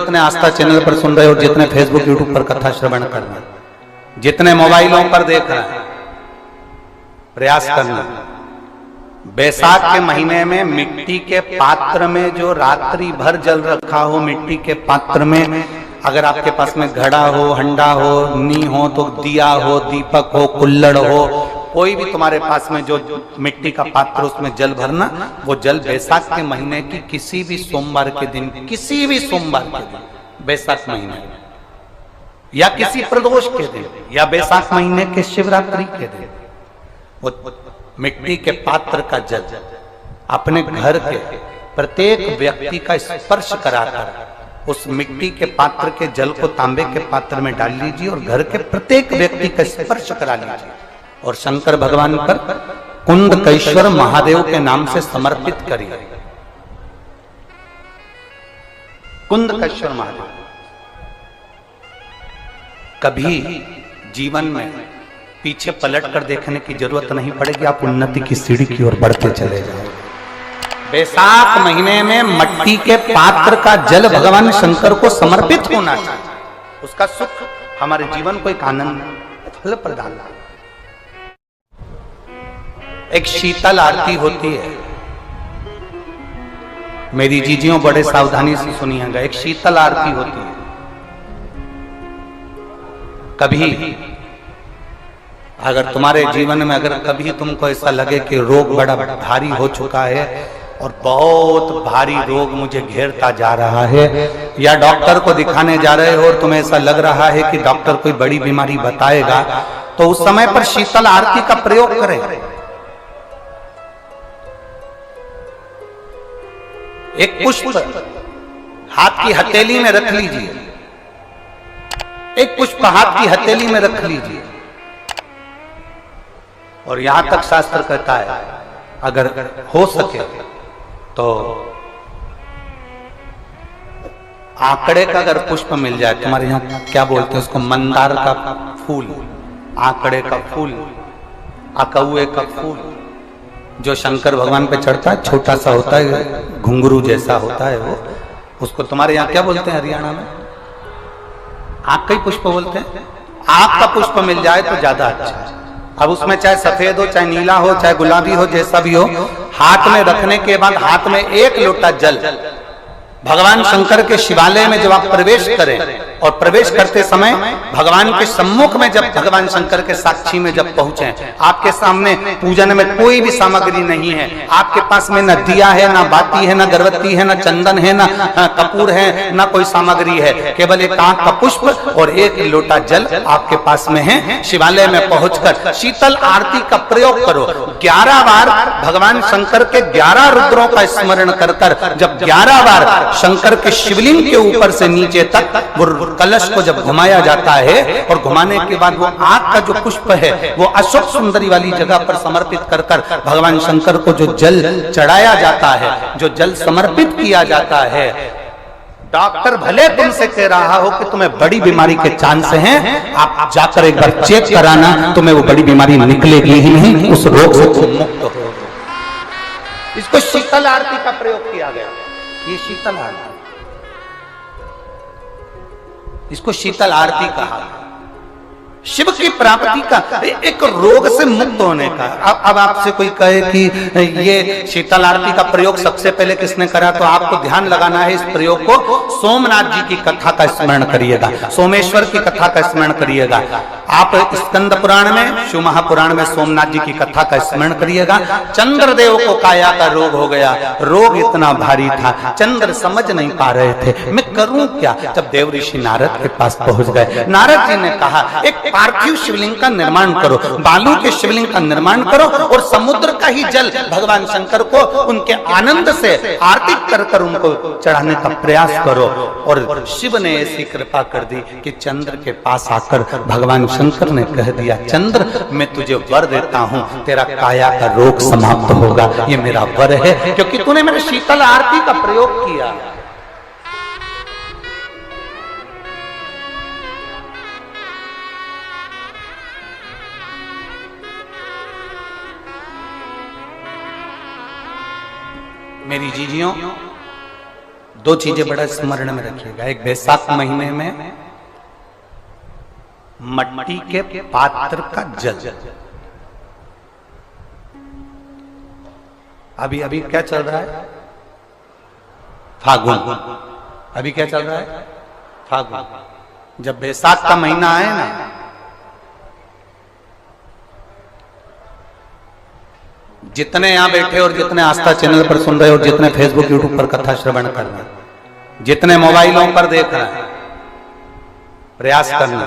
जितने आस्था चैनल पर सुन रहे हो, जितने फेसबुक यूट्यूब पर कथा श्रवण कर रहे हैं, जितने मोबाइलों पर देख रहे हैं, प्रयास करना। बैसाख के महीने में मिट्टी के पात्र में जो रात्रि भर जल रखा हो, मिट्टी के पात्र में, अगर आपके पास में घड़ा हो, हंडा हो, नी हो, तो दिया हो, दीपक हो, कुल्लड़ हो, कोई भी तुम्हारे पास में जो मिट्टी का पात्र, उसमें जल भरना। वो जल बैसाख के महीने की किसी भी सोमवार के दिन, किसी भी सोमवार के दिन, बैसाख महीने या किसी प्रदोष के दिन, या बैसाख महीने के शिवरात्रि के दिन, वो मिट्टी के पात्र का जल अपने घर के प्रत्येक व्यक्ति का स्पर्श कराकर उस मिट्टी के पात्र के जल को तांबे के पात्र में डाल लीजिए और घर के प्रत्येक व्यक्ति का स्पर्श करा लीजिए और शंकर भगवान पर कुंडकेश्वर महादेव के नाम से समर्पित करिए। कुंडकेश्वर महादेव। कभी जीवन में पीछे पलट कर देखने की जरूरत नहीं पड़ेगी, आप उन्नति की सीढ़ी की ओर बढ़ते चले जाओ। बैसाख महीने में मिट्टी के पात्र का जल भगवान शंकर को समर्पित होना चाहिए। उसका सुख हमारे जीवन को एक आनंद फल प्रदान। एक शीतल आरती होती है, मेरी जीजियों बड़े सावधानी से सुनिएगा। एक शीतल आरती होती है। कभी अगर तुम्हारे जीवन में अगर कभी तुमको ऐसा लगे कि रोग बड़ा भारी हो चुका है और बहुत भारी रोग मुझे घेरता जा रहा है, या डॉक्टर को दिखाने जा रहे हो और तुम्हें ऐसा लग रहा है कि डॉक्टर कोई बड़ी बीमारी बताएगा, तो उस समय पर शीतल आरती का प्रयोग करें। एक पुष्प हाथ की हथेली में रख लीजिए, एक पुष्प हाथ की हथेली में रख लीजिए, और यहां तक शास्त्र कहता है अगर हो सके तो आंकड़े का अगर पुष्प मिल जाए, तुम्हारे यहाँ क्या बोलते हैं उसको, मंदार का फूल, आंकड़े का फूल, अकौए का फूल, जो शंकर भगवान पे चढ़ता है, छोटा सा होता है, घुंघरू जैसा होता है वो, उसको तुम्हारे यहाँ क्या बोलते हैं हरियाणा में? आंख का ही पुष्प बोलते हैं। आंख का पुष्प मिल जाए तो ज्यादा अच्छा है। अब उसमें चाहे सफेद हो, चाहे नीला हो, चाहे गुलाबी हो, जैसा भी हो, हाथ में रखने के बाद हाथ में एक लोटा जल भगवान शंकर के शिवालय में जब आप प्रवेश करें, और प्रवेश करते समय भगवान के सम्मुख में जब भगवान शंकर के साक्षी में जब पहुंचे, आपके सामने पूजन में कोई भी सामग्री नहीं है, आपके पास में न दिया है, न बाती है, न गर्भवती है, न चंदन है, न कपूर है, न कोई सामग्री है, केवल एक आंख का पुष्प और एक लोटा जल आपके पास में है। शिवालय में पहुंचकर शीतल आरती का प्रयोग करो। 11 बार भगवान शंकर के 11 रुद्रों का स्मरण कर कर जब 11 बार शंकर के शिवलिंग के ऊपर से नीचे तक वो कलश को जब घुमाया जाता है, और घुमाने के बाद वो आग का जो पुष्प है वो अशोक सुंदरी वाली जगह पर समर्पित कर कर भगवान शंकर को जो जल चढ़ाया जाता है, जो जल समर्पित किया जाता है, डॉक्टर भले तुमसे कह रहा हो कि तुम्हें बड़ी बीमारी के चांस हैं, आप जाकर एक बार चेक कराना, तुम्हें वो बड़ी बीमारी निकलेगी ही नहीं, उस रोग से तुम मुक्त हो। इसको शीतल आरती का प्रयोग किया गया। ये शीतल आरती, इसको शीतल आरती कहा। शिव की प्राप्ति का, एक रोग से मुक्त होने का। अब आपसे कोई कहे कि ये शीतल आरती का प्रयोग सबसे पहले किसने करा, तो आपको ध्यान लगाना है इस प्रयोग को। सोमनाथ जी की कथा का स्मरण करिएगा, सोमेश्वर की कथा का स्मरण करिएगा। आप स्कंद पुराण में, शिव महापुराण में सोमनाथ जी की कथा का स्मरण करिएगा। चंद्रदेव को काया का रोग हो गया, रोग इतना भारी था, चंद्र समझ नहीं पा रहे थे मैं करूं क्या। जब देव ऋषि नारद के पास पहुंच गए, नारद जी ने कहा एक पार्थिव शिवलिंग का निर्माण करो, बालू के शिवलिंग का निर्माण करो, और समुद्र का ही जल भगवान शंकर को उनके आनंद से आरती कर कर उनको चढ़ाने का प्रयास करो। और शिव ने ऐसी कृपा कर दी कि चंद्र के पास आकर भगवान शंकर ने कह दिया, चंद्र मैं तुझे वर देता हूं, तेरा काया का रोग समाप्त होगा, ये मेरा वर है, क्योंकि तूने मेरे शीतल आरती का प्रयोग किया। मेरी जीजियों, दो चीजें बड़ा स्मरण में रखिएगा। एक बैसाख महीने में मट्टी के पात्र का जल, अभी अभी क्या चल रहा है, फागुन। अभी क्या चल रहा है, फागुन। जब बैसाख का महीना आए ना, जितने यहां बैठे और जितने आस्था चैनल पर सुन रहे हो, जितने फेसबुक यूट्यूब पर कथा श्रवण कर रहे हैं, जितने मोबाइलों पर देख रहे हैं, प्रयास करना।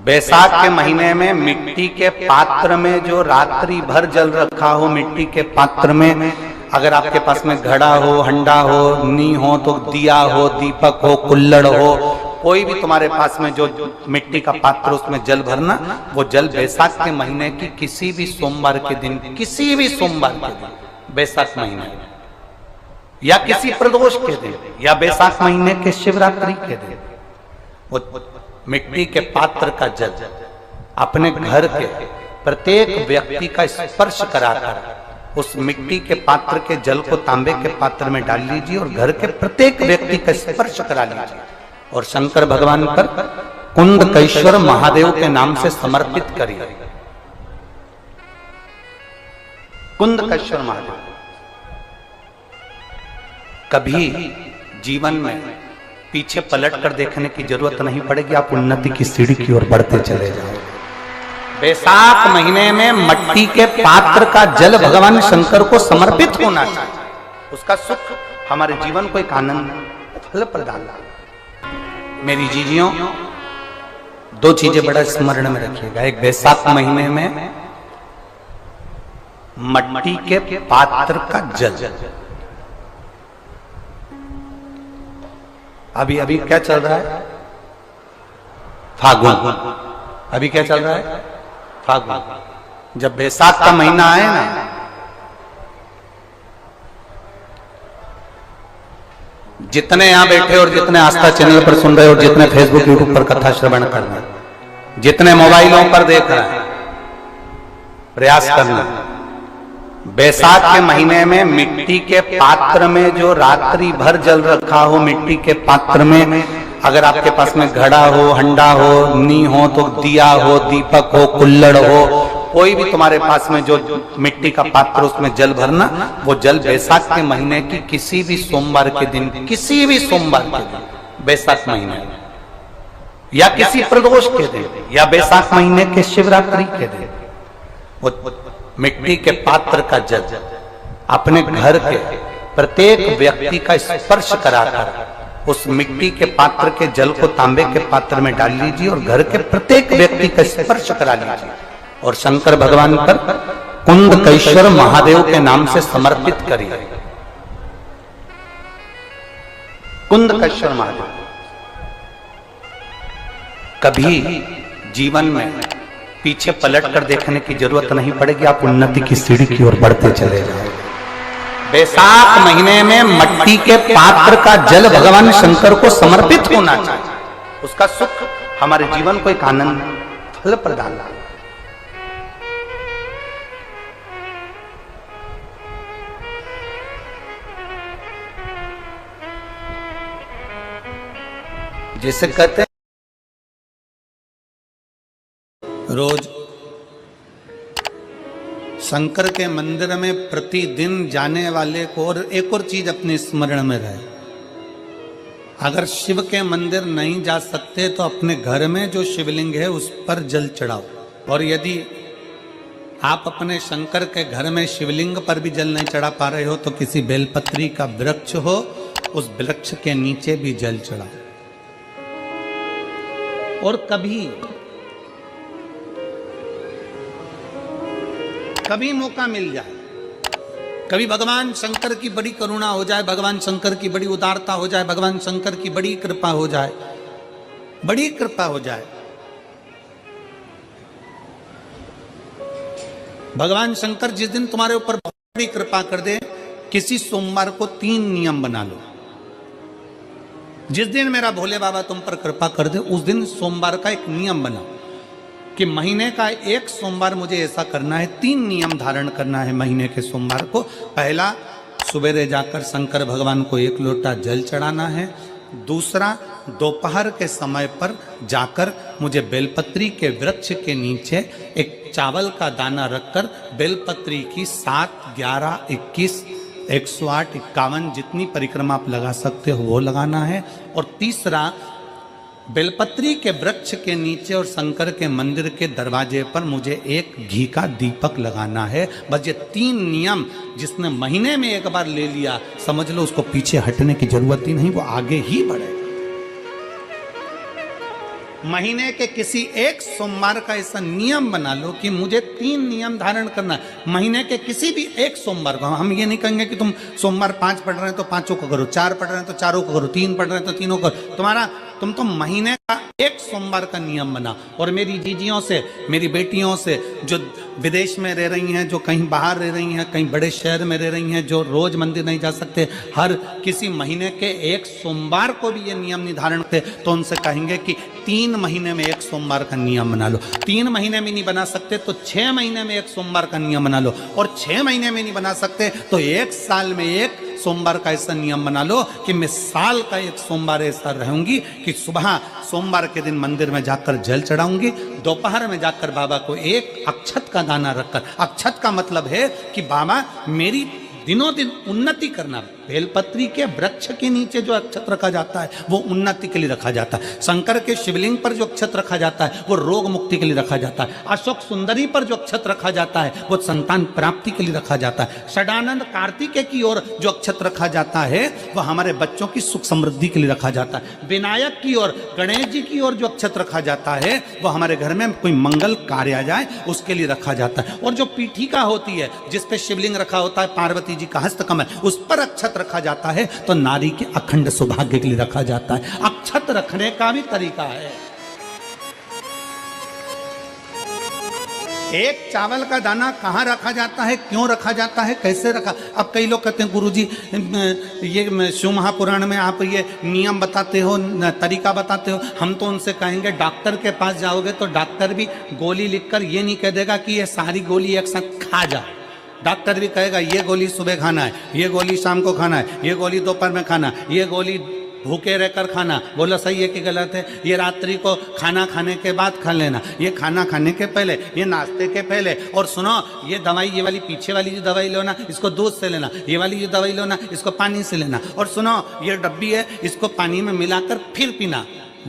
बैसाख के महीने में मिट्टी के पात्र में जो रात्रि भर जल रखा हो, मिट्टी के पात्र में, अगर आपके पास में घड़ा हो, हंडा हो, नी हो, तो दिया हो, दीपक हो, कुल्लड़ हो, कोई भी तुम्हारे पास में जो मिट्टी का पात्र, उसमें जल भरना। वो जल बैसाख के महीने की किसी भी सोमवार के दिन, किसी भी सोमवार के दिन, बैसाख महीने या किसी प्रदोष के दिन, या बैसाख महीने के शिवरात्रि के दिन, वो मिट्टी के पात्र का जल अपने घर के प्रत्येक व्यक्ति का स्पर्श कराकर उस मिट्टी के पात्र के जल को तांबे के पात्र में डाल लीजिए और घर के प्रत्येक व्यक्ति का स्पर्श करा लीजिए और शंकर भगवान पर कुंडकेश्वर महादेव के नाम से समर्पित करिए। कुंडकेश्वर महादेव। कभी जीवन में पीछे पलट कर देखने की जरूरत नहीं पड़ेगी, आप उन्नति की सीढ़ी की ओर बढ़ते चले जाओगे। बैसाख महीने में मट्टी के पात्र का जल भगवान शंकर को समर्पित होना चाहिए। उसका सुख हमारे जीवन को एक आनंद फल प्रदान। मेरी जीजियों, दो चीजें बड़ा स्मरण में रखिएगा। एक बैसाख महीने में मट्टी के पात्र का जल, अभी अभी क्या चल रहा है, फागुन। अभी क्या चल रहा है, फागुन। जब बैसाख का महीना आए ना, जितने यहां बैठे और जितने आस्था चैनल पर सुन रहे हो, जितने फेसबुक यूट्यूब पर कथा श्रवण कर रहे हैं, जितने मोबाइलों पर देख रहे हैं, प्रयास करना। बैसाख के महीने में मिट्टी के पात्र में जो रात्रि भर जल रखा हो, मिट्टी के पात्र में, अगर आपके पास में घड़ा हो, हंडा हो, नी हो, तो दिया हो, दीपक हो, कुल्लड़ हो, कोई भी तुम्हारे पास में जो मिट्टी का पात्र, उसमें जल भरना। वो जल बैसाख के महीने की किसी भी सोमवार के दिन, किसी भी सोमवार के दिन, बैसाख महीने या किसी प्रदोष के दिन, या बैसाख महीने के शिवरात्रि के दिन, वो मिट्टी के पात्र का जल अपने घर के प्रत्येक व्यक्ति का स्पर्श कराकर उस मिट्टी के पात्र के जल को तांबे के पात्र में डाल लीजिए और घर के प्रत्येक व्यक्ति का स्पर्श करा लीजिए और शंकर भगवान पर कुंडकेश्वर महादेव के नाम से समर्पित करिए। कुंडकेश्वर महादेव। कभी जीवन में पीछे पलट कर देखने की जरूरत नहीं पड़ेगी, आप उन्नति की सीढ़ी की ओर बढ़ते चले जाओगे। बैसाख महीने में मट्टी के पात्र का जल भगवान शंकर को समर्पित होना चाहिए। उसका सुख हमारे जीवन को एक आनंद फल प्रदान। जैसे कहते हैं रोज शंकर के मंदिर में प्रतिदिन जाने वाले को, और एक और चीज अपने स्मरण में रहे, अगर शिव के मंदिर नहीं जा सकते तो अपने घर में जो शिवलिंग है उस पर जल चढ़ाओ। और यदि आप अपने शंकर के घर में शिवलिंग पर भी जल नहीं चढ़ा पा रहे हो तो किसी बेलपत्री का वृक्ष हो, उस वृक्ष के नीचे भी जल चढ़ाओ। और कभी मौका मिल जाए, कभी भगवान शंकर की बड़ी करुणा हो जाए, भगवान शंकर की बड़ी उदारता हो जाए, भगवान शंकर की बड़ी कृपा हो जाए, बड़ी कृपा हो जाए, भगवान शंकर जिस दिन तुम्हारे ऊपर बड़ी कृपा कर दे, किसी सोमवार को 3 नियम बना लो। जिस दिन मेरा भोले बाबा तुम पर कृपा कर दे, उस दिन सोमवार का एक नियम बनाओ कि महीने का एक सोमवार मुझे ऐसा करना है, 3 नियम धारण करना है महीने के सोमवार को। पहला, सवेरे जाकर शंकर भगवान को 1 लोटा जल चढ़ाना है। दूसरा, दोपहर के समय पर जाकर मुझे बेलपत्री के वृक्ष के नीचे एक चावल का दाना रखकर बेलपत्री की 7, 11, 21, 108, 51 जितनी परिक्रमा आप लगा सकते हो वो लगाना है। और तीसरा, बेलपत्री के वृक्ष के नीचे और शंकर के मंदिर के दरवाजे पर मुझे एक घी का दीपक लगाना है। बस ये 3 नियम जिसने महीने में एक बार ले लिया, समझ लो उसको पीछे हटने की जरूरत ही नहीं, वो आगे ही बढ़े। महीने के किसी एक सोमवार का ऐसा नियम बना लो कि मुझे 3 नियम धारण करना है। महीने के किसी भी एक सोमवार को हम ये नहीं कहेंगे कि तुम सोमवार 5 पढ़ रहे हैं तो 5 को करो, 4 पढ़ रहे हैं तो 4 को करो, 3 पढ़ रहे हैं तो 3 को करो। तुम तो महीने का एक सोमवार का नियम बना। और मेरी जीजियों से, मेरी बेटियों से जो विदेश में रह रही हैं, जो कहीं बाहर रह रही हैं, कहीं बड़े शहर में रह रही हैं, जो रोज मंदिर नहीं जा सकते, हर किसी महीने के एक सोमवार को भी ये नियम निर्धारण थे, तो उनसे कहेंगे कि 3 महीने में एक सोमवार का नियम बना लो। 3 महीने में नहीं बना सकते तो 6 महीने में एक सोमवार का नियम बना लो। और 6 महीने में नहीं बना सकते तो 1 साल में एक सोमवार का ऐसा नियम बना लो कि मैं साल का एक सोमवार ऐसा रहूंगी कि सुबह सोमवार के दिन मंदिर में जाकर जल चढ़ाऊंगी, दोपहर में जाकर बाबा को एक अक्षत का दाना रखकर, अक्षत का मतलब है कि बाबा मेरी दिनों दिन उन्नति करना। बेलपत्री के वृक्ष के नीचे जो अक्षत रखा जाता है वो उन्नति के लिए रखा जाता है। शंकर के शिवलिंग पर जो अक्षत रखा जाता है वो रोग मुक्ति के लिए रखा जाता है। अशोक सुंदरी पर जो अक्षत रखा जाता है वो संतान प्राप्ति के लिए रखा जाता है। षडानंद कार्तिकेय की ओर जो अक्षत रखा जाता है वह हमारे बच्चों की सुख समृद्धि के लिए रखा जाता है। विनायक की ओर, गणेश जी की ओर जो अक्षत रखा जाता है वह हमारे घर में कोई मंगल कार्य आ जाए उसके लिए रखा जाता है। और जो पीठिका होती है जिसपे शिवलिंग रखा होता है, पार्वती जी का हस्तकमल, उस पर अक्षत रखा जाता है तो नारी के अखंड सौभाग्य के लिए रखा जाता है। अक्षत रखने का भी तरीका है। एक चावल का दाना कहाँ रखा जाता है, क्यों रखा जाता है, कैसे रखा। अब कई लोग कहते हैं गुरुजी ये शिव महापुराण में आप ये नियम बताते हो, तरीका बताते हो। हम तो उनसे कहेंगे डॉक्टर के पास जाओगे तो डॉक्टर भी गोली लिखकर ये नहीं कह देगा कि ये सारी गोली एक साथ खा जा। डॉक्टर भी कहेगा ये गोली सुबह खाना है, ये गोली शाम को खाना है, ये गोली दोपहर में खाना, ये गोली भूखे रहकर खाना। बोलो सही है कि गलत है। ये रात्रि को खाना खाने के बाद खा लेना, ये खाना खाने के पहले, ये नाश्ते के पहले। और सुनो ये दवाई, ये वाली पीछे वाली जो दवाई लो ना इसको दूध से लेना, ये वाली जो दवाई लो ना इसको पानी से लेना। और सुनो ये डब्बी है इसको पानी में मिलाकर फिर पीना।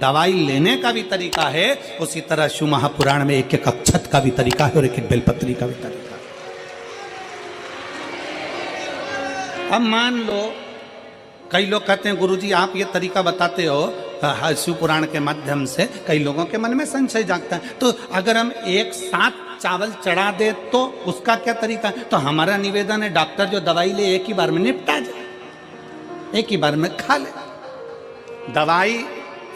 दवाई लेने का भी तरीका है, उसी तरह शिव महापुराण में एक एक अक्षत का भी तरीका है और एक एक बेलपत्री का भी तरीका है। अब मान लो कई लोग कहते हैं गुरुजी आप ये तरीका बताते हो शिव पुराण के माध्यम से, कई लोगों के मन में संशय जागता है, तो अगर हम एक साथ चावल चढ़ा दे तो उसका क्या तरीका है। तो हमारा निवेदन है डॉक्टर जो दवाई ले एक ही बार में निपटा जाए, एक ही बार में खा ले। दवाई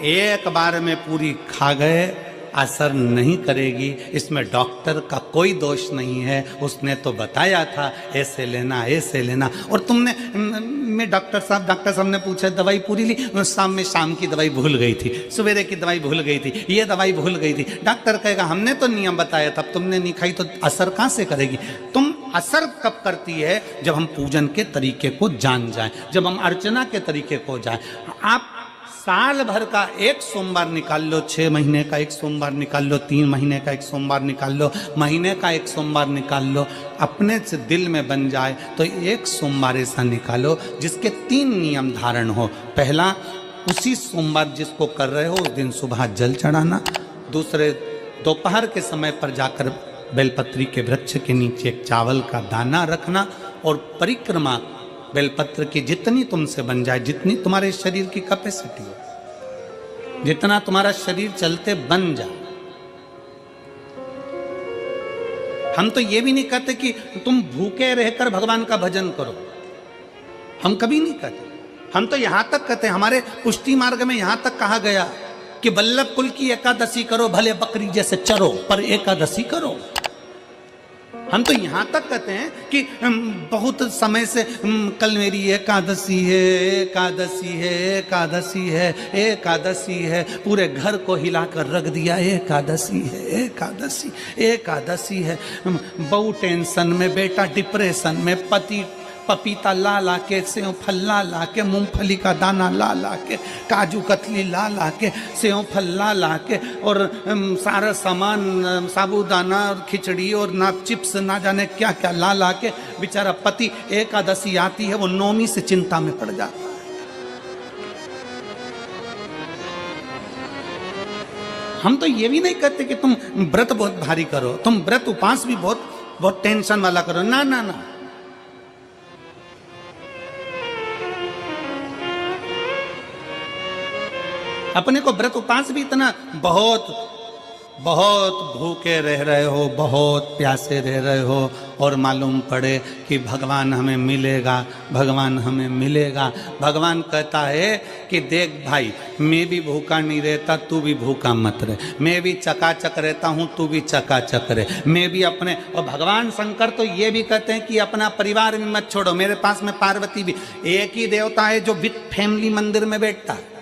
एक बार में पूरी खा गए असर नहीं करेगी, इसमें डॉक्टर का कोई दोष नहीं है। उसने तो बताया था ऐसे लेना ऐसे लेना। और तुमने मैं डॉक्टर साहब ने पूछा दवाई पूरी ली, शाम की दवाई भूल गई थी, सवेरे की दवाई भूल गई थी, ये दवाई भूल गई थी। डॉक्टर कहेगा हमने तो नियम बताया तब तुमने नहीं खाई, तो असर कहाँ से करेगी। तुम असर कब करती है जब हम पूजन के तरीके को जान जाएं, जब हम अर्चना के तरीके को जाएं। आप साल भर का एक सोमवार निकाल लो, 6 महीने का एक सोमवार निकाल लो, 3 महीने का एक सोमवार निकाल लो, महीने का एक सोमवार निकाल लो, अपने से दिल में बन जाए तो एक सोमवार ऐसा निकालो जिसके 3 नियम धारण हो। पहला, उसी सोमवार जिसको कर रहे हो उस दिन सुबह जल चढ़ाना। दूसरे, दोपहर के समय पर जाकर बेलपत्री के वृक्ष के नीचे एक चावल का दाना रखना। और परिक्रमा बेलपत्र की जितनी तुमसे बन जाए, जितनी तुम्हारे शरीर की कैपेसिटी हो, जितना तुम्हारा शरीर चलते बन जाए। हम तो ये भी नहीं कहते कि तुम भूखे रहकर भगवान का भजन करो, हम कभी नहीं कहते। हम तो यहां तक कहते हैं, हमारे पुष्टि मार्ग में यहां तक कहा गया कि वल्लभ कुल की एकादशी करो, भले बकरी जैसे चरो पर एकादशी करो। हम तो यहाँ तक कहते हैं कि बहुत समय से कल मेरी एकादशी है, एकादशी है, एकादशी है, एकादशी है, पूरे घर को हिलाकर रख दिया, एकादशी है, एकादशी, एकादशी है। बहू टेंशन में, बेटा डिप्रेशन में, पति पपीता ला ला के, सेव फल ला ला के, मूंगफली का दाना ला ला के, काजू कतली ला ला के, सेव फल ला ला के, और सारा सामान साबूदाना और खिचड़ी और ना चिप्स ना जाने क्या क्या ला ला के बेचारा पति एकादशी आती है वो नौमी से चिंता में पड़ जाता है। हम तो ये भी नहीं कहते कि तुम व्रत बहुत भारी करो, तुम व्रत उपास भी बहुत बहुत टेंशन वाला करो, ना ना ना। अपने को व्रत उपास भी इतना बहुत बहुत भूखे रह रहे हो, बहुत प्यासे रह रहे हो, और मालूम पड़े कि भगवान हमें मिलेगा, भगवान हमें मिलेगा। भगवान कहता है कि देख भाई, मैं भी भूखा नहीं रहता, तू भी भूखा मत रहे, मैं भी चकाचक रहता हूँ, तू भी चकाचक रहे, मैं भी अपने। और भगवान शंकर तो ये भी कहते हैं कि अपना परिवार भी मत छोड़ो। मेरे पास में पार्वती भी, एक ही देवता है जो विद फैमिली मंदिर में बैठता है।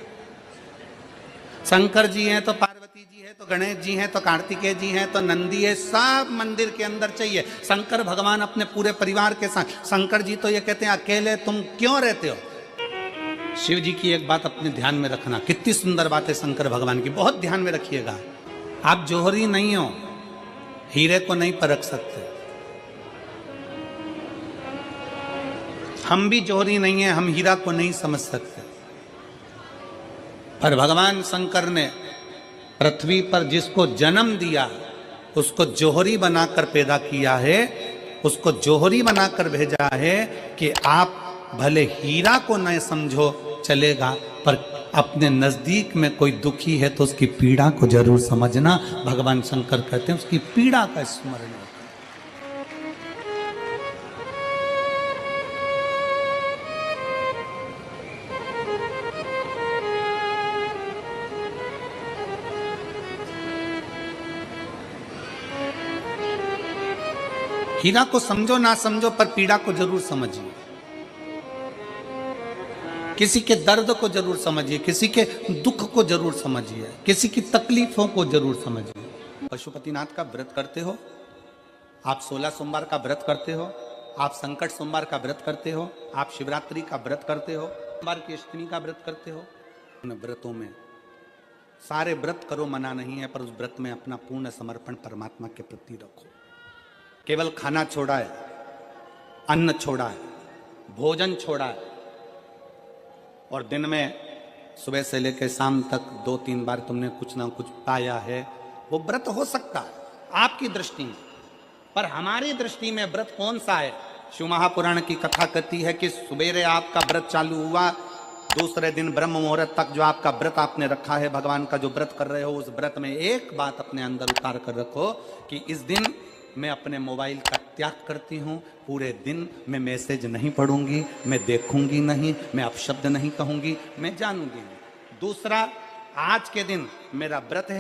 शंकर जी हैं तो पार्वती जी है, तो गणेश जी हैं, तो कार्तिकेय जी हैं, तो नंदी है, सब मंदिर के अंदर चाहिए। शंकर भगवान अपने पूरे परिवार के साथ। शंकर जी तो ये कहते हैं अकेले तुम क्यों रहते हो। शिव जी की एक बात अपने ध्यान में रखना, कितनी सुंदर बात है शंकर भगवान की, बहुत ध्यान में रखिएगा। आप जौहरी नहीं हो, हीरे को नहीं परख सकते। हम भी जौहरी नहीं है, हम हीरा को नहीं समझ सकते। पर भगवान शंकर ने पृथ्वी पर जिसको जन्म दिया उसको जौहरी बनाकर पैदा किया है, उसको जौहरी बनाकर भेजा है कि आप भले हीरा को न समझो चलेगा, पर अपने नजदीक में कोई दुखी है तो उसकी पीड़ा को जरूर समझना। भगवान शंकर कहते हैं उसकी पीड़ा का स्मरण। हीरा को समझो ना समझो, पर पीड़ा को जरूर समझिए। किसी के दर्द को जरूर समझिए, किसी के दुख को जरूर समझिए, किसी की तकलीफों को जरूर समझिए। पशुपतिनाथ का व्रत करते हो आप, 16 सोमवार का व्रत करते हो आप, संकट सोमवार का व्रत करते हो आप, शिवरात्रि का व्रत करते हो, सोमवार की अष्टमी का व्रत करते हो। उन व्रतों में सारे व्रत करो, मना नहीं है, पर उस व्रत में अपना पूर्ण समर्पण परमात्मा के प्रति रखो। केवल खाना छोड़ा है, अन्न छोड़ा है, भोजन छोड़ा है, और दिन में सुबह से लेकर शाम तक 2-3 बार तुमने कुछ ना कुछ पाया है, वो व्रत हो सकता है आपकी दृष्टि में। पर हमारी दृष्टि में व्रत कौन सा है। शिव महापुराण की कथा कहती है कि सुबेरे आपका व्रत चालू हुआ, दूसरे दिन ब्रह्म मुहूर्त तक जो आपका व्रत आपने रखा है, भगवान का जो व्रत कर रहे हो, उस व्रत में एक बात अपने अंदर उतार कर रखो कि इस दिन मैं अपने मोबाइल का त्याग करती हूँ, पूरे दिन मैं मैसेज नहीं पढ़ूंगी, मैं देखूंगी नहीं, मैं अपशब्द नहीं कहूंगी, मैं जानूंगी नहीं। दूसरा, आज के दिन मेरा व्रत है,